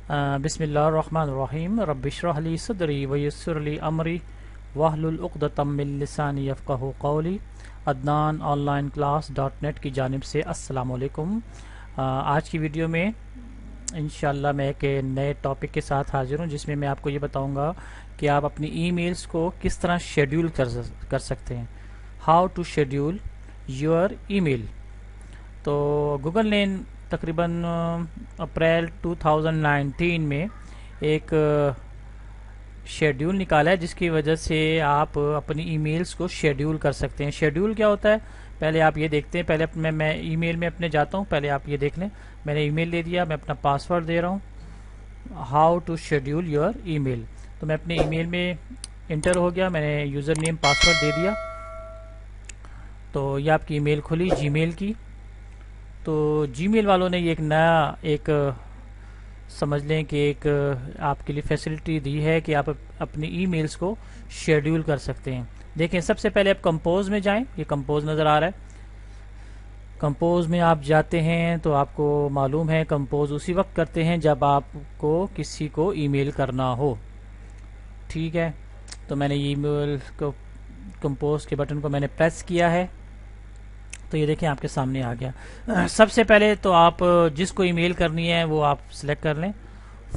بسم اللہ الرحمن الرحیم رب اشرح لی صدری ویسر لی امری واحلل عقدۃ من لسانی یفقہوا قولی۔ Adnan on line class .net کی جانب سے السلام علیکم۔ آج کی ویڈیو میں انشاءاللہ میں ایک نئے ٹاپک کے ساتھ حاضر ہوں، جس میں میں آپ کو یہ بتاؤں گا کہ آپ اپنی ای میلز کو کس طرح شیڈیول کر سکتے ہیں، ہاؤ ٹو شیڈیول یور ای میل۔ تو گوگل نے تقریباً اپریل 2019 میں ایک شیڈیول نکالا ہے، جس کی وجہ سے آپ اپنی ای میلز کو شیڈیول کر سکتے ہیں۔ شیڈیول کیا ہوتا ہے، پہلے آپ یہ دیکھتے ہیں، پہلے میں ای میل میں اپنے جاتا ہوں، پہلے آپ یہ دیکھ لیں، میں نے ای میل دے دیا، میں اپنا پاسورڈ دے رہا ہوں، ہاؤ ٹو شیڈیول یور ای میل۔ تو میں اپنے ای میل میں انٹر ہو گیا، میں نے یوزر نیم پاسورڈ دے دیا، تو یہ آپ کی ای میل کھلی جی میل کی۔ تو جی میل والوں نے یہ ایک نیا سمجھ لیں کہ ایک آپ کے لیے فیسلٹی دی ہے کہ آپ اپنی ای میلز کو شیڈیول کر سکتے ہیں۔ دیکھیں، سب سے پہلے آپ کمپوز میں جائیں، یہ کمپوز نظر آ رہا ہے، کمپوز میں آپ جاتے ہیں تو آپ کو معلوم ہے کمپوز اسی وقت کرتے ہیں جب آپ کو کسی کو ای میل کرنا ہو، ٹھیک ہے۔ تو میں نے ای میل کو کمپوز کے بٹن کو میں نے پریس کیا ہے، تو یہ دیکھیں آپ کے سامنے آ گیا۔ سب سے پہلے تو آپ جس کو ای میل کرنی ہے وہ آپ سلیکٹ کر لیں۔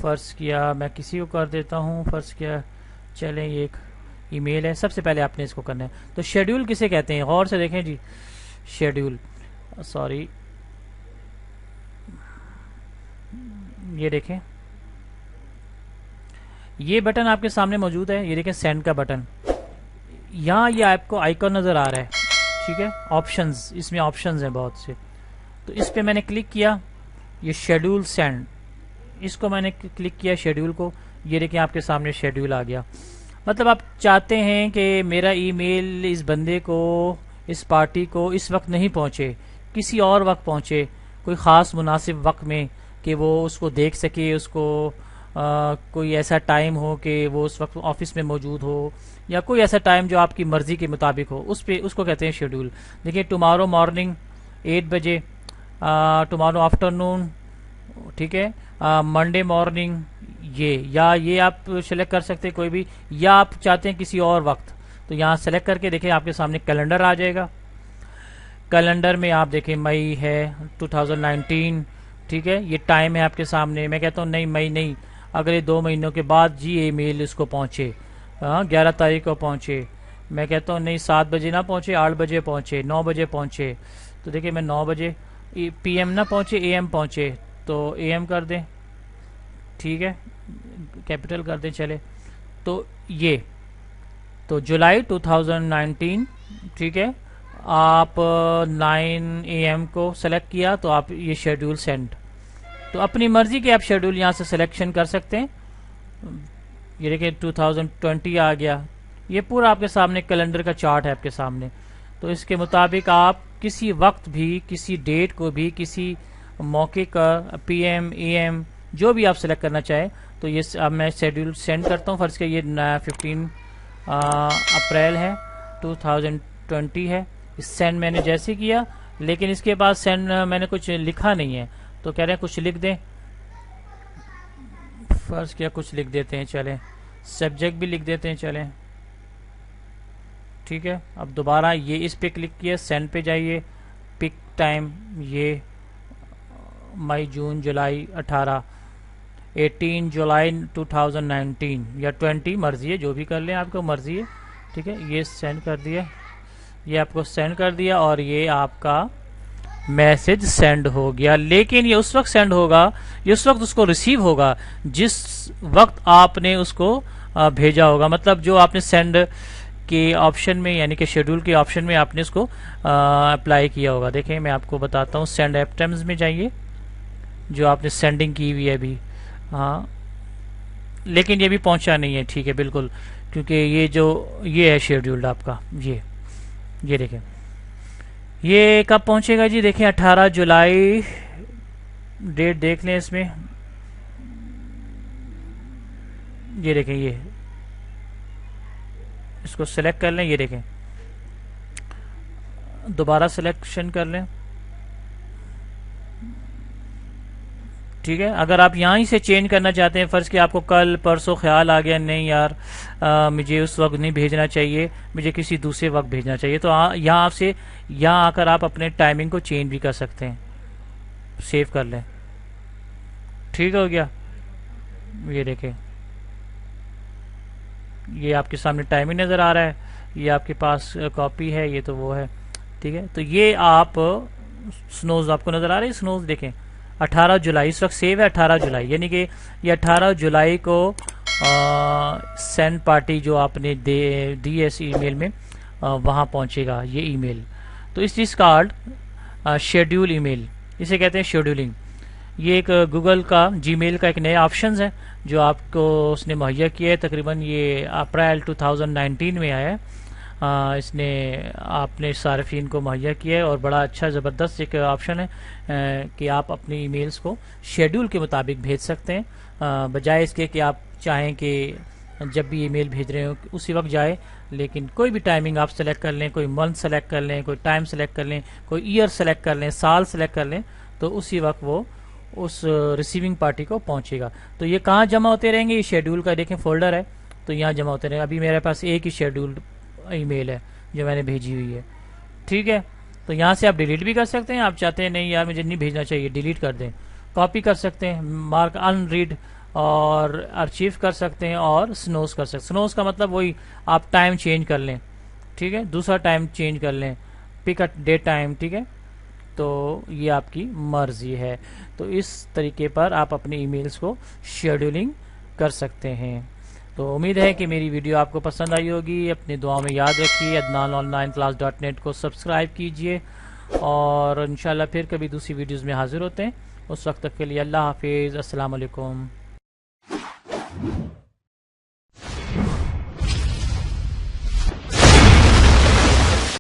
فرض کیا میں کسی کو کر دیتا ہوں، فرض کیا چلیں یہ ایک ای میل ہے، سب سے پہلے آپ نے اس کو کرنا ہے۔ تو شیڈیول کسے کہتے ہیں، غور سے دیکھیں جی، شیڈیول، سوری، یہ دیکھیں یہ بٹن آپ کے سامنے موجود ہے، یہ دیکھیں سینڈ کا بٹن، یہاں یہ آپ کو آئیکن نظر آ رہا ہے، ٹھیک ہے، آپشنز، اس میں آپشنز ہیں بہت سے، تو اس پہ میں نے کلک کیا، یہ شیڈیول سینڈ، اس کو میں نے کلک کیا شیڈیول کو، یہ دیکھیں آپ کے سامنے شیڈیول آ گیا۔ مطلب آپ چاہتے ہیں کہ میرا ای میل اس بندے کو، اس پارٹی کو اس وقت نہیں پہنچے، کسی اور وقت پہنچے، کوئی خاص مناسب وقت میں، کہ وہ اس کو دیکھ سکے، اس کو کوئی ایسا ٹائم ہو کہ وہ اس وقت آفس میں موجود ہو، یا کوئی ایسا ٹائم جو آپ کی مرضی کے مطابق ہو، اس کو کہتے ہیں شیڈیول۔ دیکھیں ٹمارو مارننگ 8 بجے، ٹمارو آفٹرنون، ٹھیک ہے، منڈے مارننگ، یہ آپ سلیکٹ کر سکتے کوئی بھی، یا آپ چاہتے ہیں کسی اور وقت، تو یہاں سلیکٹ کر کے دیکھیں آپ کے سامنے کیلنڈر آ جائے گا۔ کیلنڈر میں آپ دیکھیں مئی ہے 2019، ٹھیک ہے، یہ ٹائم ہے آپ کے سامنے۔ میں کہتا ہوں نہیں مئی نہیں، اگلے 2 مہینوں کے بعد جی ای میل اس کو پہنچے، 11 تاریخ کو پہنچے۔ میں کہتا ہوں نہیں 7 بجے نہ پہنچے، 8 بجے پہنچے، 9 بجے پہنچے، تو دیکھیں میں 9 بجے، پی ایم نہ پہنچے، اے ایم پہنچے، تو اے ایم کر دیں، ٹھیک ہے، کیپٹل کر دیں، چلے۔ تو یہ تو جولائی 2019، ٹھیک ہے، آپ 9 اے ایم کو سلیکٹ کیا تو آپ یہ شیڈیول سینڈ، تو اپنی مرضی کے آپ شیڈیول یہاں سے سلیکشن کر سکتے ہیں۔ یہ دیکھیں 2020 آ گیا، یہ پورا آپ کے سامنے کیلنڈر کا چارٹ ہے آپ کے سامنے، تو اس کے مطابق آپ کسی وقت بھی، کسی ڈیٹ کو بھی، کسی موقع کا پی ایم اے ایم جو بھی آپ سلیکٹ کرنا چاہیں، تو یہ اب میں شیڈیول سینڈ کرتا ہوں۔ فرض کہ یہ 15 اپریل ہے 2020 ہے، اس سینڈ میں نے جیسے کیا، لیکن اس کے بعد سینڈ میں نے کچھ لکھا نہیں ہے، تو کہہ رہے ہیں کچھ لکھ دیں، فرض کیا کچھ لکھ دیتے ہیں، چلیں سبجیکٹ بھی لکھ دیتے ہیں، چلیں ٹھیک ہے۔ اب دوبارہ یہ اس پہ کلک کیا، سینڈ پہ جائیے، پک ٹائم، یہ مئی جون جولائی 18 جولائی 2019 یا 20، مرضی ہے جو بھی کر لیں، آپ کو مرضی ہے، ٹھیک ہے۔ یہ سینڈ کر دیا، یہ آپ کو سینڈ کر دیا، اور یہ آپ کا میسج سینڈ ہو گیا۔ لیکن یہ اس وقت سینڈ ہوگا، یہ اس وقت اس کو ریسیو ہوگا جس وقت آپ نے اس کو بھیجا ہوگا، مطلب جو آپ نے سینڈ کے آپشن میں، یعنی کہ شیڈول کے آپشن میں آپ نے اس کو اپلائی کیا ہوگا۔ دیکھیں میں آپ کو بتاتا ہوں، سینڈ ایٹمز میں جائیے، جو آپ نے سینڈنگ کی ہوئی ہے ابھی، ہاں، لیکن یہ بھی پہنچا نہیں ہے، ٹھیک ہے، بالکل، کیونکہ یہ ہے شیڈیولڈ آپ کا، یہ دیکھیں یہ کب پہنچے گا جی، دیکھیں 18 جولائی، ڈیٹ دیکھ لیں اس میں، یہ دیکھیں، یہ اس کو سلیکٹ کر لیں، یہ دیکھیں دوبارہ سلیکشن کر لیں، ٹھیک ہے. اگر آپ یہاں ہی سے چینج کرنا چاہتے ہیں، فرض کہ آپ کو کل پرسوں خیال آ گیا نہیں یار مجھے اس وقت نہیں بھیجنا چاہیے، مجھے کسی دوسرے وقت بھیجنا چاہیے، تو یہاں آپ سے یہاں آ کر آپ اپنے ٹائمنگ کو چینج بھی کر سکتے ہیں. سیو کر لیں. ٹھیک ہو گیا. یہ دیکھیں، یہ آپ کے سامنے ٹائمنگ نظر آ رہا ہے، یہ آپ کے پاس کاپی ہے، یہ تو وہ ہے. ٹھیک ہے. تو یہ آپ سنوز آپ کو نظر آ رہی ہے، سنوز دیکھیں 18 جولائی اس وقت سیو ہے. 18 جولائی یعنی کہ یہ 18 جولائی کو سینڈ پارٹی جو آپ نے دی ہے اس ای میل میں وہاں پہنچے گا یہ ای میل. تو اس چیز کارڈ شیڈیول ای میل، اسے کہتے ہیں شیڈولنگ. یہ ایک گوگل کا جی میل کا ایک نیا آپشنز ہے جو آپ کو اس نے مہیا کیا ہے. تقریباً یہ اپریل 2019 میں آیا ہے. اس نے آپ نے صارفین کو مہیا کیا ہے اور بڑا اچھا زبردست ایک آپشن ہے کہ آپ اپنی ای میلز کو شیڈول کے مطابق بھیج سکتے ہیں، بجائے اس کے کہ آپ چاہیں کہ جب بھی ای میل بھیج رہے ہو اسی وقت جائے. لیکن کوئی بھی ٹائمنگ آپ سلیکٹ کر لیں، کوئی منتھ سلیکٹ کر لیں، کوئی ٹائم سلیکٹ کر لیں، کوئی ایئر سلیکٹ کر لیں، سال سلیکٹ کر لیں، تو اسی وقت وہ اس ریسیونگ پارٹی کو پہنچے گا. تو یہ کہاں جمع ہوتے رہیں گے؟ یہ شیڈول کا دیکھیں فولڈر ہے، تو یہاں جمع ہوتے رہیں گے. ابھی میرے پاس ایک ہی شیڈول ای میل ہے جو میں نے بھیجی ہوئی ہے. ٹھیک ہے. تو یہاں سے آپ ڈیلیٹ بھی کر سکتے ہیں. آپ چاہتے ہیں نہیں یار مجھے نہیں بھیجنا چاہیے، ڈیلیٹ کر دیں. کاپی کر سکتے ہیں، مارک ان ریڈ اور ارچیو کر سکتے ہیں، اور سنوز کر سکتے ہیں. سنوز کا مطلب وہی آپ ٹائم چینج کر لیں. ٹھیک ہے. دوسرا ٹائم چینج کر لیں، پک اٹ ڈے ٹائم. ٹھیک ہے. تو یہ آپ کی مرضی ہے. تو اس طریقے پر آپ اپنے ای میلز کو شیڈولنگ کر سکتے ہیں. تو امید ہے کہ میری ویڈیو آپ کو پسند آئی ہوگی. اپنی دعا میں یاد رکھیے. adnanonlineclass.net کو سبسکرائب کیجئے، اور انشاءاللہ پھر کبھی دوسری ویڈیوز میں حاضر ہوتے ہیں. اس وقت تک کے لیے اللہ حافظ. السلام علیکم.